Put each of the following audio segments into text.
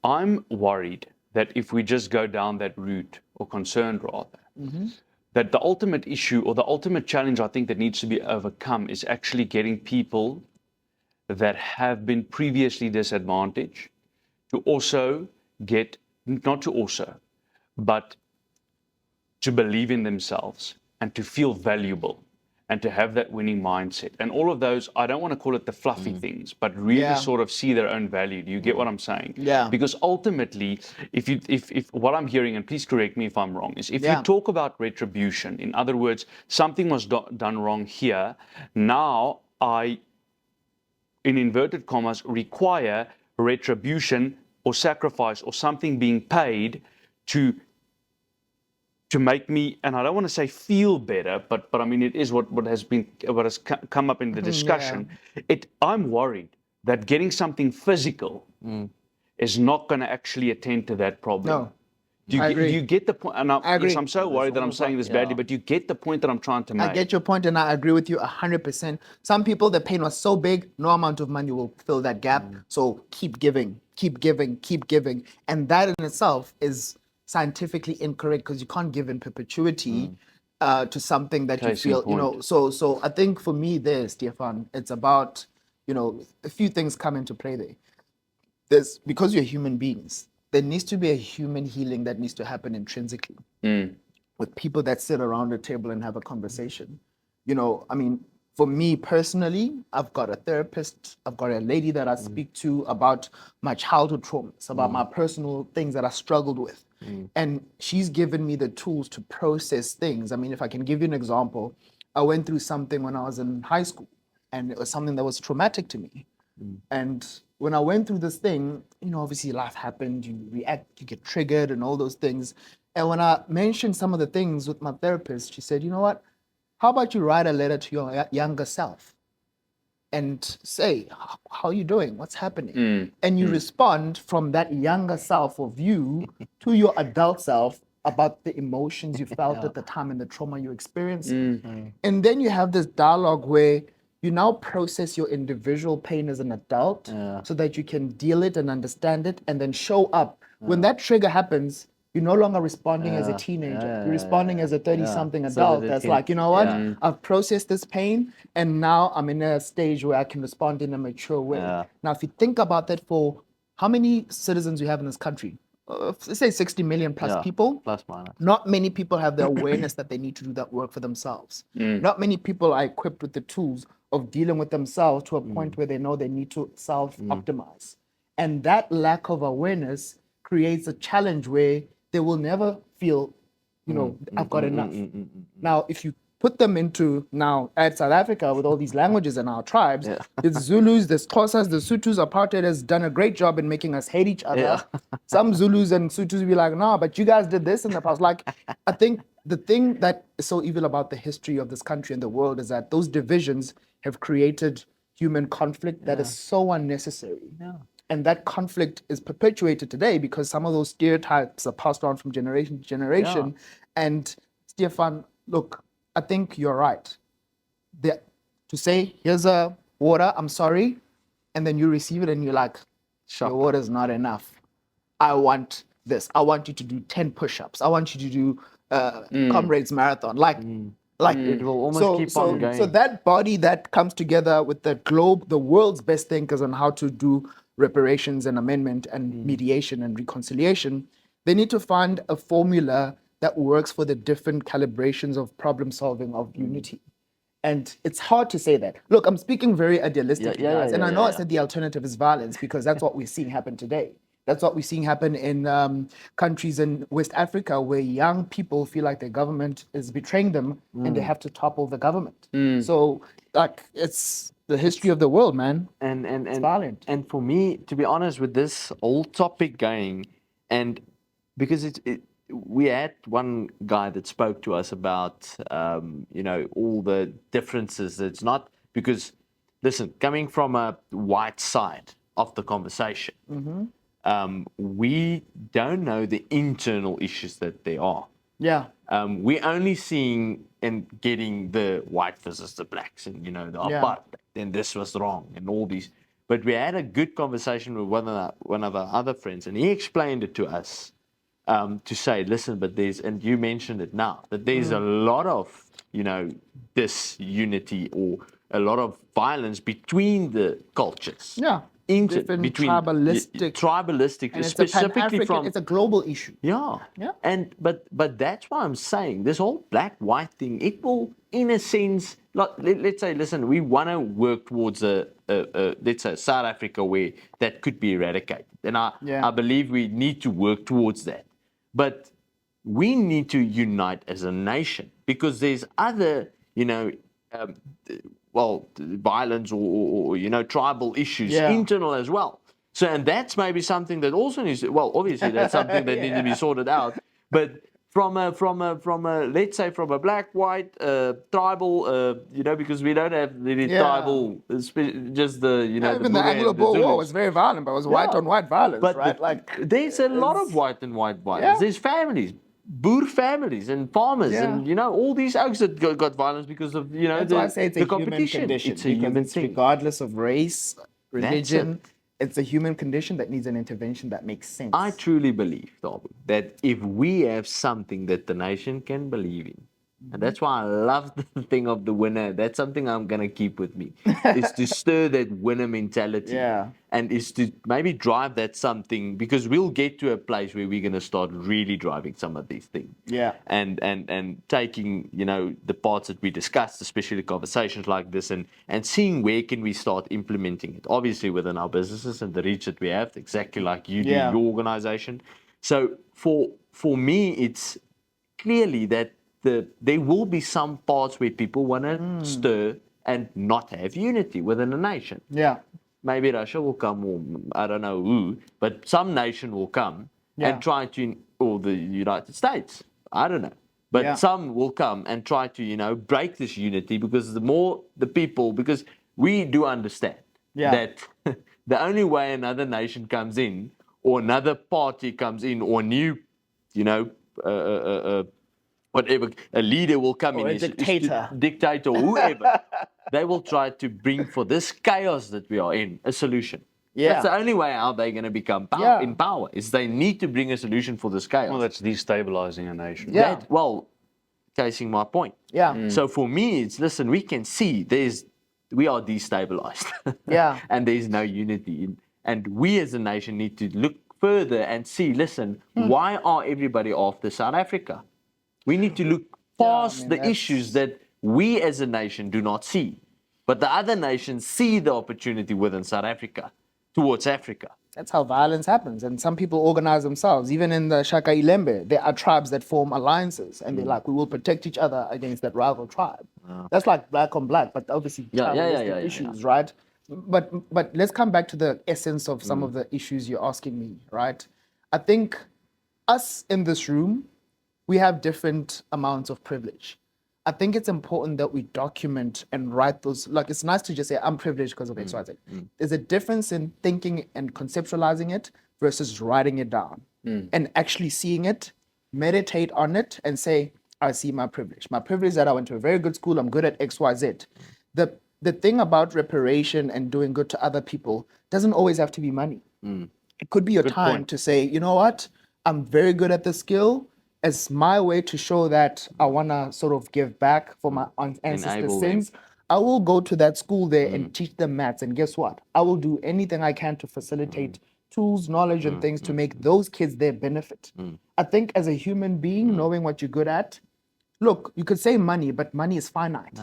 I'm worried that if we just go down that route, or concerned rather, that the ultimate issue or the ultimate challenge I think that needs to be overcome is actually getting people that have been previously disadvantaged to also get, not to also, but to believe in themselves and to feel valuable and to have that winning mindset. And all of those, I don't want to call it the fluffy things, but really Yeah. sort of see their own value. Do you get what I'm saying? Yeah. Because ultimately, if what I'm hearing, and please correct me if I'm wrong, is if Yeah. you talk about retribution, in other words, something was done wrong here, now I, in inverted commas, require retribution or sacrifice or something being paid to make me, and I don't want to say feel better, but I mean it is what has come up in the discussion. I'm worried that getting something physical is not going to actually attend to that problem. No. Do you get the point? And I agree. yes, I'm so worried that I'm saying this badly, but you get the point that I'm trying to make. I get your point, and I agree with you 100%. Some people, the pain was so big, no amount of money will fill that gap. So keep giving, keep giving, keep giving. And that in itself is scientifically incorrect, because you can't give in perpetuity to something that Case you in feel, you know. point. So I think for me there, Stefan, it's about, you know, a few things come into play there. There's, because you're human beings, there needs to be a human healing that needs to happen intrinsically with people that sit around a table and have a conversation. You know, I mean, for me personally, I've got a therapist, I've got a lady that I speak to about my childhood traumas, about my personal things that I struggled with. And she's given me the tools to process things. I mean, if I can give you an example, I went through something when I was in high school, and it was something that was traumatic to me. And when I went through this thing, you know, obviously life happened, you react, you get triggered and all those things. And when I mentioned some of the things with my therapist, she said, you know what? How about you write a letter to your younger self and say, how are you doing? What's happening? And you respond from that younger self of you to your adult self about the emotions you felt at the time and the trauma you experienced. And then you have this dialogue where you now process your individual pain as an adult so that you can deal it and understand it and then show up. When that trigger happens, you're no longer responding as a teenager. You're responding as a 30-something adult that's like, you know what? I've processed this pain, and now I'm in a stage where I can respond in a mature way. Now, if you think about that, for how many citizens we have in this country, let's say 60 million plus people, Plus minus. not many people have the awareness that they need to do that work for themselves. Not many people are equipped with the tools of dealing with themselves to a point where they know they need to self-optimize. And that lack of awareness creates a challenge where they will never feel, you know, I've got enough. Now, if you put them into now at South Africa with all these languages and our tribes, there's Zulus, there's Xhosas, the Sutus. Apartheid has done a great job in making us hate each other. Some Zulus and Sutus will be like, no, but you guys did this in the past. Like, I think the thing that is so evil about the history of this country and the world is that those divisions have created human conflict that is so unnecessary. And that conflict is perpetuated today because some of those stereotypes are passed on from generation to generation. And Stefan, look, I think you're right. To say, here's a water, I'm sorry, and then you receive it and you're like, your water's not enough. I want this. I want you to do 10 push-ups. I want you to do Comrades Marathon. Like it will almost keep on going. So that body that comes together with the globe, the world's best thinkers on how to do reparations and amendment and mediation and reconciliation, they need to find a formula that works for the different calibrations of problem solving, of unity. And it's hard to say that. Look, I'm speaking very idealistically, guys. And I know I said the alternative is violence because that's what we're seeing happen today. That's what we're seeing happen in countries in West Africa where young people feel like their government is betraying them and they have to topple the government. So, like, it's the history of the world, man. It's violent. And for me, to be honest, with this whole topic going, and because we had one guy that spoke to us about, you know, all the differences. It's not because, listen, coming from a white side of the conversation, we don't know the internal issues that there are. We're only seeing and getting the white versus the blacks and, you know, the apartheid, and this was wrong and all these. But we had a good conversation with one of our other friends, and he explained it to us to say, listen, but there's, and you mentioned it now, that there's a lot of, disunity or a lot of violence between the cultures. Yeah. Different between tribalistic, and it's specifically Pan-African, it's a global issue. yeah. Yeah. And but that's why I'm saying this whole black white thing, it will, in a sense, let's say, listen, we want to work towards a let's say South Africa where that could be eradicated, and I believe we need to work towards that. But we need to unite as a nation, because there's other, violence or tribal issues internal as well. So, and that's maybe something that also needs to, well, obviously that's something that needs to be sorted out. But from a let's say from a black, white, tribal, because we don't have really tribal, just the, even the Anglo-Boer War was very violent, but it was white on white violence, but right? There's a lot of white and white violence. There's families, Boer families and farmers, and all these oaks that got violence because of That's why I say it's a human condition. It's a human thing, regardless of race, religion. It's a human condition that needs an intervention that makes sense. I truly believe, Darby, that if we have something that the nation can believe in, and that's why I love the thing of the winner. That's something I'm going to keep with me, is to stir that winner mentality. And is to maybe drive that something, because we'll get to a place where we're going to start really driving some of these things. And taking, the parts that we discussed, especially conversations like this, and seeing where can we start implementing it. Obviously within our businesses and the reach that we have, exactly like you do, your organization. So for me, it's clearly that there will be some parts where people want to stir and not have unity within a nation. Maybe Russia will come, or I don't know who, but some nation will come and try to, or the United States, I don't know. But some will come and try to, break this unity, because the more the people, because we do understand that the only way another nation comes in, or another party comes in, or new, whatever, a leader will come or in, a dictator, or whoever, they will try to bring, for this chaos that we are in, a solution. That's the only way how they're going to become in power, is they need to bring a solution for this chaos. Well, that's destabilizing a nation. Casing my point. So for me, it's, listen, we can see we are destabilized. And there's no unity. And we as a nation need to look further and see, listen, why are everybody after South Africa? We need to look past the issues that we as a nation do not see. But the other nations see the opportunity within South Africa, towards Africa. That's how violence happens. And some people organize themselves. Even in the Shaka Ilembe, there are tribes that form alliances, and they're like, we will protect each other against that rival tribe. That's like black on black, but obviously tribalistic issues, right? But let's come back to the essence of some of the issues you're asking me, right? I think us in this room, we have different amounts of privilege. I think it's important that we document and write those. Like, it's nice to just say, I'm privileged because of X, Y, Z. There's a difference in thinking and conceptualizing it versus writing it down and actually seeing it, meditate on it, and say, I see my privilege. My privilege is that I went to a very good school. I'm good at X, Y, Z. The thing about reparation and doing good to other people doesn't always have to be money. It could be your time to say, you know what? I'm very good at this skill. As my way to show that I want to sort of give back for my ancestors' sins, I will go to that school there and teach them maths. And guess what? I will do anything I can to facilitate tools, knowledge, and things to make those kids their benefit. I think as a human being, knowing what you're good at, look, you could say money, but money is finite.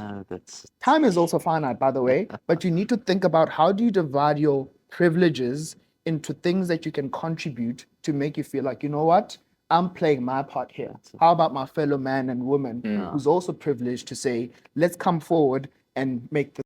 Time is also finite, by the way, but you need to think about how do you divide your privileges into things that you can contribute to make you feel like, you know what? I'm playing my part here. How about my fellow man and woman who's also privileged to say, let's come forward and make this